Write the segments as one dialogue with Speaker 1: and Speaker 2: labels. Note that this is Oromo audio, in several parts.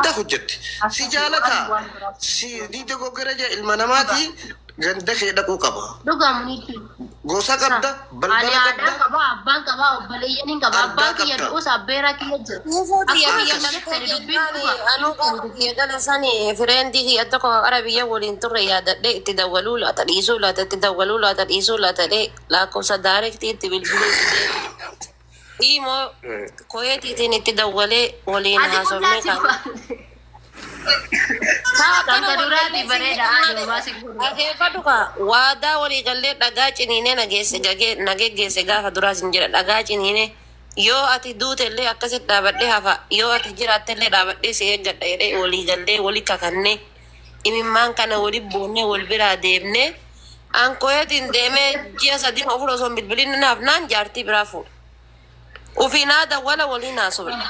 Speaker 1: guddaa hojjette. Si jaalata. Si diida goggaraja ilma namaati ganda kee dhaquu qaba.
Speaker 2: Dhugamunitti.
Speaker 1: Gosa qabda, balbala qabda.
Speaker 2: Qaba, abbaan qaba, obboleeyyan qaba, abbaan kiyya dhuus abbeera kiyya jira.
Speaker 3: Kiyya gala sani fireendi kiyya tokko qara biyya waliin turre yaadadhe itti dawwaluu laata dhiisuu laata itti dawwaluu laata dhiisuu laata dhee lakkoofsa daarektii itti bilbilee Imo koyeetiitiin itti dawwalee waliin haasofnee qaba.
Speaker 2: Tanta duraati bareeda
Speaker 3: Akeekadhuka waadaa walii gallee dhagaa ciniinee nageeggeesse gaafa duraas hin jira dhagaa ciniinee yoo ati duutellee akkasitti dhaabadhee hafa yoo ati jiraattellee dhaabadhee si eeggadha jedhee walii gallee walii kakannee imimmaan kana wali boonnee wal biraa deemnee an koyeetiin deemee ji'a 3 ofur osoo hin bilbilin naaf naan jaartii biraa fuudha. Ufina dawwala waliin haasofne.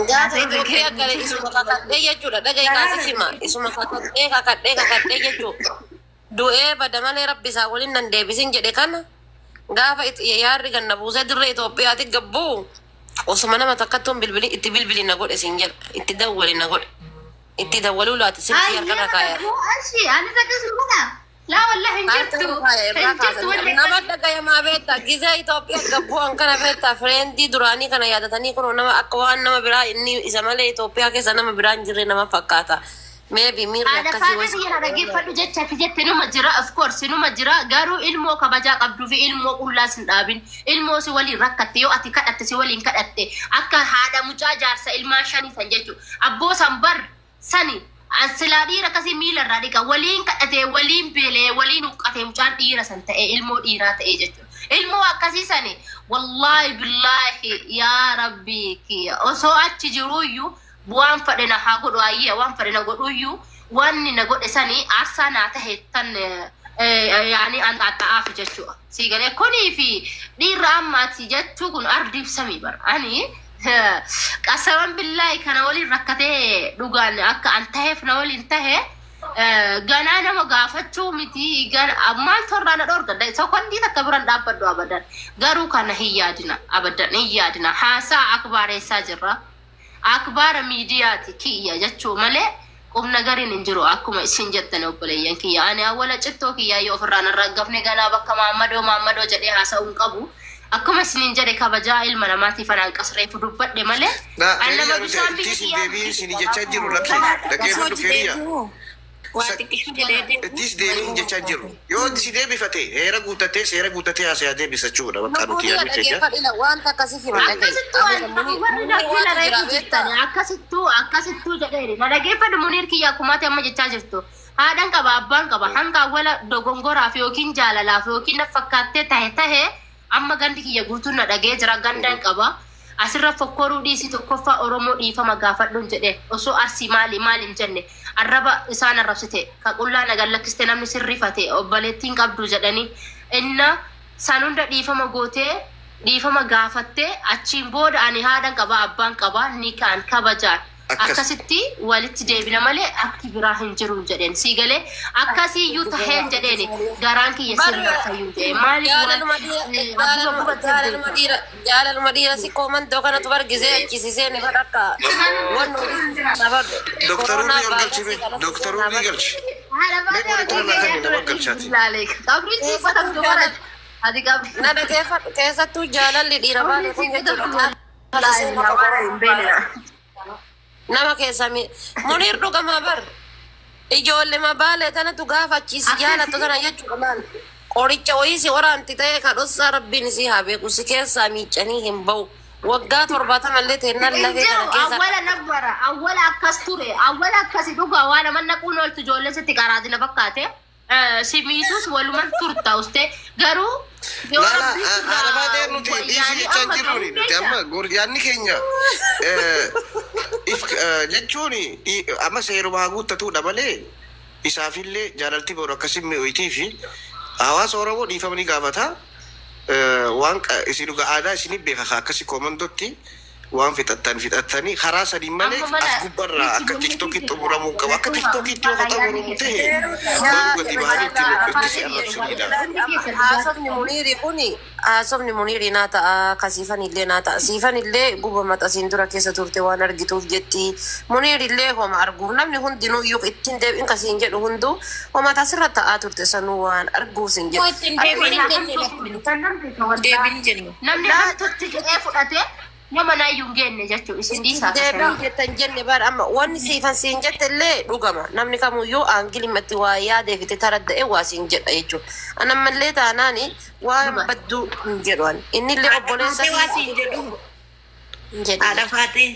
Speaker 3: Gaafa Itoophiyaa gara isuma kakadhee jechuudha. Dhagaa kaasii hima. Isuma kakadhee jechuudha. Du'ee bada malee rabbi isaa waliin nan deebisin jedhe kana gaafa yaarri ganna buusee dirree Itoophiyaatti gabbuu osuma nama takkattuun bilbili itti bilbili na godhe sin jedha. Itti dawwali na godhe. Itti dawwaluu laata silkii harkarra kaaya.
Speaker 2: Ani takkasuma لا والله انجبتوا
Speaker 3: نما دغيا ما بيتا غيزا ايثيوبيا غبوان كان بيتا فريندي دراني كان يادتني كنو نما اكوان نما برا اني زمالي ايثيوبيا كسنا ما بران جري نما فكاتا ميبي مير
Speaker 2: لكاسي ويس انا رغي فدو جت نو مجرا اوف كورس نو مجرا غارو علمو كباجا قبدو في علمو قلاس دابين علمو سي ولي ركتيو اتي كدت سي ولي كدت اكا هادا مجاجارس علما شاني سنجچو ابو سمبر سني Ansilaadhiira akkasii miila irraa dhiqa waliin kadhatee waliin beelee waliin uqqatee mucaan dhiira san ta'e ilmoo dhiiraa ta'e jechuudha. Ilmoo akkasii sani wallaahi billaahi yaa rabbii kiyya osoo achi jiruuyyuu waan fedhe na haa godhu ayyee waan fedhe na godhuuyyuu wanni na godhe sani aarsaa naa tahe tan yaani an xaxa'aaf jechuudha. Siigalee kunii fi dhiirra ammaati jechuu kun ardiif samii bara ani قسما بالله كان ولي ركته دوغان اك انتهف نولي انتهى غنانا مغافتو متي غن امال ترانا دور قد سو كندي تكبرن دابدو ابدا غارو كان هيادنا ابدا هيادنا حاسا اكبر ساجرا اكبر ميدياتي كي يجچو مله قم نغرين انجرو اكما سنجتنو بليان كي انا اولا چتو كي يا فران رغفني غنا بك محمدو جدي حاساون قبو أكما سنين جري كبجا المناماتي فنان قصري فدوبت دي مالي أنا ما بيشان
Speaker 1: تيسي ديبي سيني جتشاجرو لكي دكينا دكيريا تيس ديبي جتشاجرو يو تيسي ديبي فتي هيرا قوتتي آسيا ديبي سچورا وكانو تيامي تيجا
Speaker 3: وانتا كسيكي
Speaker 2: أكاسيتو جديري نرغي فد منير كي ياكماتي أما جتشاجرتو هادان كبا أبان كبا هنكا ولا دوغنغورا فيوكين جالالا فيوكين نفكاتي تهي amma gandi kiyya guutuun na dhagee jira gandaan qaba asirra fokkoruu dhiisii tokkoffaa oromoo dhiifama gaafadhuun jedhe osoo arsii maaliin jenne arraba isaan arrabsite ka qullaa nagaan lakkiste namni sirrifate obboleettiin qabdu jedhanii inna san hunda dhiifama gootee dhiifama gaafatte achiin booda ani haadhan qaba abbaan qaba ni kaan kabajaan akkasitti walitti deebina malee akki biraa hin jiru jedhen siigalee akkasii iyyuu taheen jedheni garaan kiyya sirna fayyuu jedhe
Speaker 3: jaalaluma dhiira si koomantoo kanatu bargisee achisiisee ni fadhakka
Speaker 1: doktaruun ni galchi
Speaker 3: keessattuu jaalalli dhiira baale kun jechuudha nama keessami munir dhuga mabar ijoollee mabaale tana tu gaafachiisi jaalattu tana jechuudha maal qoricha wayisi waraanti ta'e kadhossa rabbiin si haa beeku si keessaa miicanii hin ba'u waggaa 70 mallee teennan lafee kana keessa
Speaker 2: awwala nabbara awwala akkas ture awwala akkasi dhuga waan manna qunooltu ijoollee sitti qaraati na fakkaate simiitus waluman turta uste garuu
Speaker 1: أنا بعدين نتي إيش تجروني تمام غورياني كينيا إف جتوني أما سيرو باغو تتو دبلة إسافيلة جالتي بوركاسي ميويتي في أواز أورامو ديفامني كافتا وانك إسيلو كأدا إسيني بيخا كاسي كوماندوتي waan fixattanii karaa sadii malee as gubbarraa akka tiktokitti xumuramuu qaba. Akka tiktokitti yoo xumuramu ta'e garuu gadi bahanii itti si arrabsanidha.
Speaker 3: Haasofni Muniiri naa ta'a, kasiifan illee naa ta'a. Siifan illee guba maxasiin dura keessa turte waan argituuf jetti. Muniiri illee homa arguuf namni hundinuu iyyuu ittiin deebiin kasiin jedhu hunduu homa tasirra ta'aa turte sanuu waan arguuf sin jedhu.
Speaker 2: Namni hantuutti jedhee fudhatee nama naayyuu genne jechuun isin dhiisaa
Speaker 3: deebiin jettan jenne baadha amma wanni siifan siin jette illee dhugama namni kamuyyuu aangilimatti waa yaadeefite taradda'e waa siin jedha jechuudha. Anammallee taanaani waa badduu hin jedhan inni illee obboleessa
Speaker 4: waa siin jedhu haadha faatee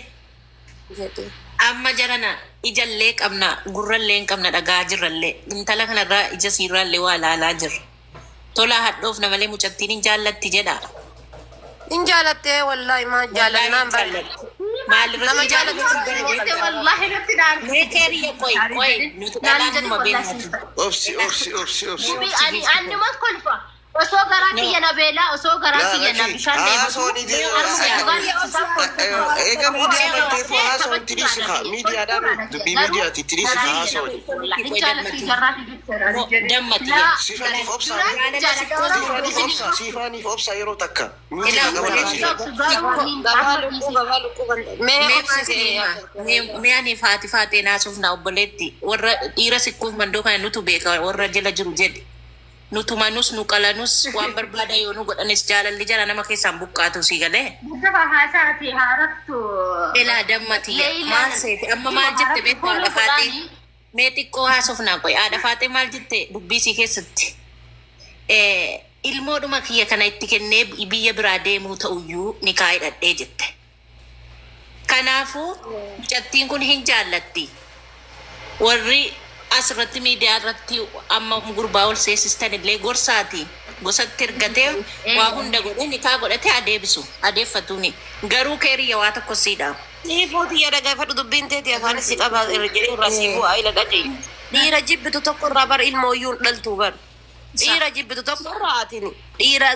Speaker 4: amma jarana ijallee qabna gurrallee hin qabna dhagaa jirrallee intala kanarraa ija siirraallee waa ilaalaa jirra. Tola hadhoof namalee mucattiin hin jaallatti jedha.
Speaker 3: In jaalattee wallahi maa jaalannaan balle.
Speaker 4: Nama jaalatte
Speaker 2: wallahi nutti dhaan.
Speaker 4: Meekeeriya qoy nuti dhalaan ma beekatu.
Speaker 1: Obsi.
Speaker 2: Ani ma kolfa. Osoo garaa kiyya na beelaa osoo garaa kiyya na bishaan
Speaker 1: eega miidiyaa manteefu haasawan tiriisifa miidiyaadhaan dubbii miidiyaati tiriisifa haasawan. Sifaaniif obsa yeroo takka.
Speaker 4: Mee ani faatee naasuuf na obboleetti warra dhiira sikkuuf mandoo kana nutu beeka warra jala jiru jedhe. Nutumanus nuqalanus waan barbaada yoo nu godhanis jaalalli jala nama keessaan buqqaatu si galee.
Speaker 2: Mustafa haasaati haarattu.
Speaker 4: Ilaa dammati maal seeti amma maal jette beektu haadha faatee mee xiqqoo haasofnaa qoy haadha faatee maal jette dubbii si keessatti. Ilmoodhuma kiyya kana itti kennee biyya biraa deemuu ta'uyyuu ni kaa'idhadhee jette. Kanaafuu mucattiin kun hin jaallatti. Warri asirratti miidiyaa irratti amma gurbaa ol seesistan illee gorsaati gosatti ergatee waa hunda godhe nikaa godhate adeeffatuuni garuu keeriya waa tokko siidha.
Speaker 3: Niifuuti yaa dhagaafadhu dubbiin teeti afaan si qabaa jedhee irraa si bu'aa ila dhaqee. Dhiira jibbitu tokko irraa bar ilmooyyuun dhaltuu bar. Dhiira jibbitu tokko irraa atini. Dhiira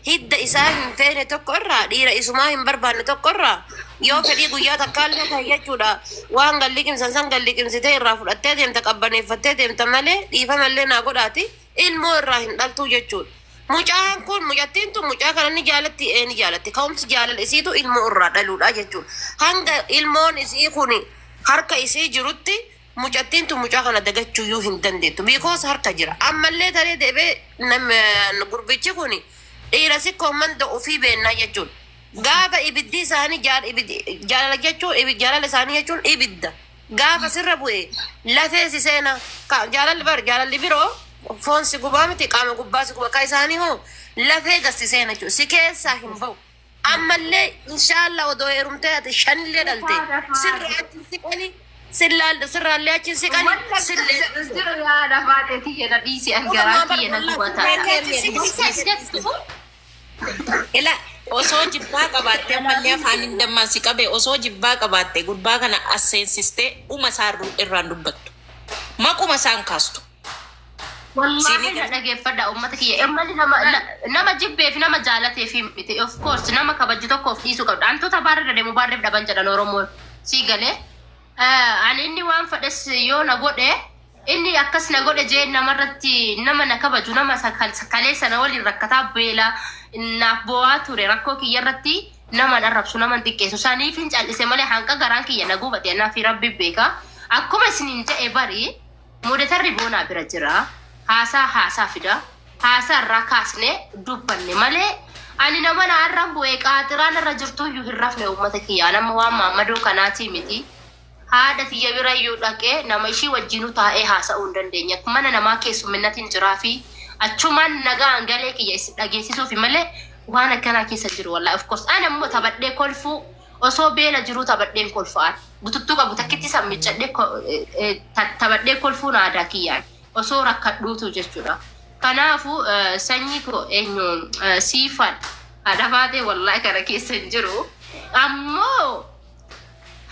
Speaker 3: hidda isaa hin feene tokko irraa dhiira isumaa hin barbaanne tokko irraa. Yoo fedhii guyyaa takkaallee ta'e jechuudha waan galliqimsan san galliqimsitee irraa fudhattee deemta qabbaneeffattee deemta malee dhiifamallee naa godhaati ilmoo irraa hin dhaltuu jechuudha. Mucaan kun mucattiin tun mucaa kana ni jaalatti ka'umsi jaalala isiitu ilmoo irraa dhaluudha jechuudha. Hanga ilmoon isii kun harka isii jirutti mucattiin tun mucaa kana dagachuuyyuu hin dandeettu biikoos harka jira ammallee taree deebee gurbichi kun dhiira sikkoon manda ofii beennaa jechuudha. Gaafa ibiddi isaanii jaalala jechuun jaalala isaanii jechuun ibidda. Gaafa sirra bu'e lafee si seena jaalalli biroo foon si gubaa miti qaama gubbaa si guba ka isaanii hoo lafee gasti seena jechuudha. Si keessaa hin ba'u. Ammallee inshaallah odoo heerumtee ati shanillee dhalte sirra achi si qali sirraallee achi si qali sillee.
Speaker 2: Yaada faateetii jedha dhiisi angaraa kiyya na
Speaker 4: Ila osoo jibbaa qabaattee ammallee afaan hin dammaansi qabe osoo jibbaa qabaattee gurbaa kana asseensistee uma isaa irraan dubbattu maquma isaan kaastu.
Speaker 2: Wallahi na dhageeffadha uummata kiyya nama jibbeef nama jaalateef miti of course nama kabaju tokkoof dhiisuu qabda antoota baarra deemu baarreef dhaban jedhan Oromoon si galee ani inni waan fedhes yoo na godhe inni akkas na godhe jee namarratti nama na kabaju nama sakalee sana waliin rakkataa beela naaf bo'aa ture rakkoo kiyya irratti nama arrabsu nama xiqqeessu saniif hin callise malee hanqa garaan kiyya na gubate anaafi rabbi beeka akkuma isiniin ta'e bari mudatarri boonaa bira jira haasaa fida haasaa irraa kaasne dubbanne malee ani nama na arran bu'ee qaaxiraan irra jirtu iyyuu hin rafne uummata kiyyaa nama waan maammadoo kanaatii miti. Haadha tiyya bira iyyuu dhaqee nama ishii wajjinuu taa'ee haasa'uu hin dandeenya. Mana namaa keessumminnatiin jiraa fi achumaan nagaan galee kiyya dhageessisuuf malee waan akkanaa keessa jiru wallahi of course. Ani ammoo taphadhee kolfuu osoo beela jiruu taphadheen kolfa'an. Bututtuu qabu takkitti sammichadhee taphadhee kolfuun aadaa kiyyaan osoo rakkadhuutu jechuudha. Kanaafuu sanyii koo eenyu siifan haadha faatee wallahi kana keessa hin jiru. Ammoo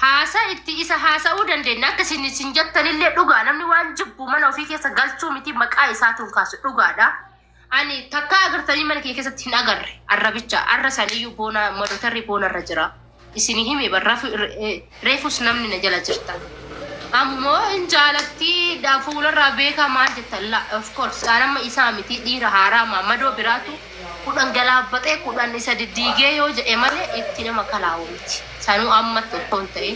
Speaker 2: haasaa itti isa haasa'uu dandeenya akkasiin isin jettanillee dhugaa namni waan jibbu mana ofii keessa galchuu miti maqaa isaatuun kaasu dhugaadha. Ani takka agartanii mana kee keessatti hin agarre arrabicha arra saniyyuu boona madotarri boonarra jira. isinii hime barraaf reefus namni na jala jirtan ammoo in jaalatti fuularraa beekaa maal jettan la of course aanamma isaa miti dhiira haaraa maamadoo biraatu kudhan galaabbatee kudhan isa diddiigee yoo jedhe malee itti nama kalaa'u miti sanuu ammatti ottoon ta'e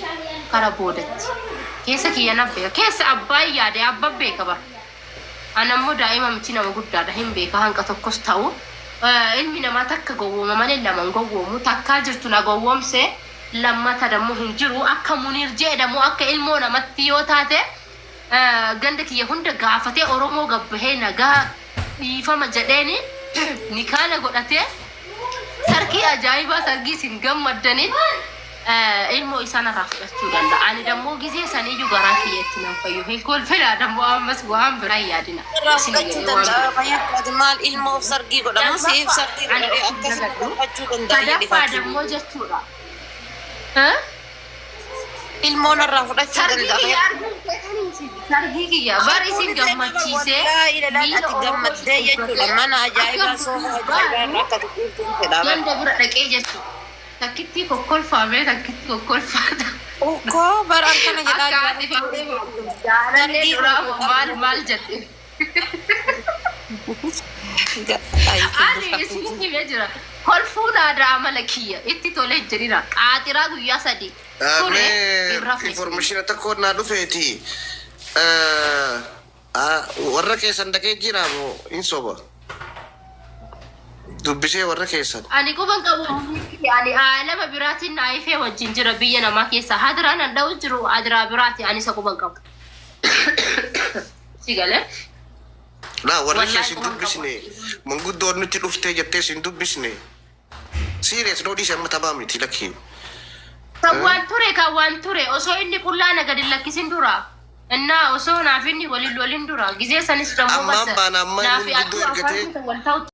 Speaker 2: kara boodatti keessa kiyya nabbeeka keessa abbaan yaade abba beeka bara anammoo daa'ima miti nama guddaadha hin beeka hanqa tokkos ta'u ilmi namaa takka gowwooma malee laman gowwoomu takkaa jirtu na gowwoomse lammata dammoo hin jiru akka Muniir jedhamu akka ilmoo namatti yoo taate ganda kiyya hunda gaafatee Oromoo gabbahee nagaa dhiifama jedheeni nikaala godhatee sarkii ajaa'ibaa sargii isin gammaddaniin ilmoo isaan irraa fudhachuu danda'a. Ani dammoo gisee saniyyuu garaa kiyyeetti nan fayyu. Hin kolfedha dammoo ammas waan biraa yaadina.
Speaker 3: Maal ilmoo sargii godhama siif sargii godhee akkasii fudhachuu danda'a.
Speaker 2: Sadaffaa dammoo jechuudha.
Speaker 3: Ilmoon irraa fudhachuu danda'a.
Speaker 2: Sargii kiyya bari isin gammachiisee
Speaker 3: ati gammaddee jechuudha. Mana ajaa'ibaa soofaa ajaa'ibaa akka tuquutuun fedha.
Speaker 2: ganda bira dhaqee jechuudha. Takkitti kokkolfaamee takkitti kokkolfaata.
Speaker 3: Koo baraan kana jedhaa
Speaker 2: jaalallee duraa maal jette. Ani isin himee jira. Kolfuun aadaa amala kiyya itti tolee jirira. Qaaxiraa guyyaa sadii.
Speaker 1: Information tokko naa dhufeeti. Warra keessan dhaqee jira moo hin soba? Dubbisee warra keessan.
Speaker 2: Ani quban qabu ani aalama biraatiin naayifee wajjin jira biyya namaa keessa hadiraan anda'u jiru adiraa biraati ani isa quban qabu. Sigalee.
Speaker 1: Naa warra keessan dubbisne manguddoon nuti dhuftee jettee sin dubbisne. Serious no dhisa amma tabaa miti lakki.
Speaker 2: Waan ture osoo inni qullaa nagadi lakkisin dura. Innaa osoo naaf inni waliin dura gisee sanis dammoo
Speaker 1: amma manguddoon ergatee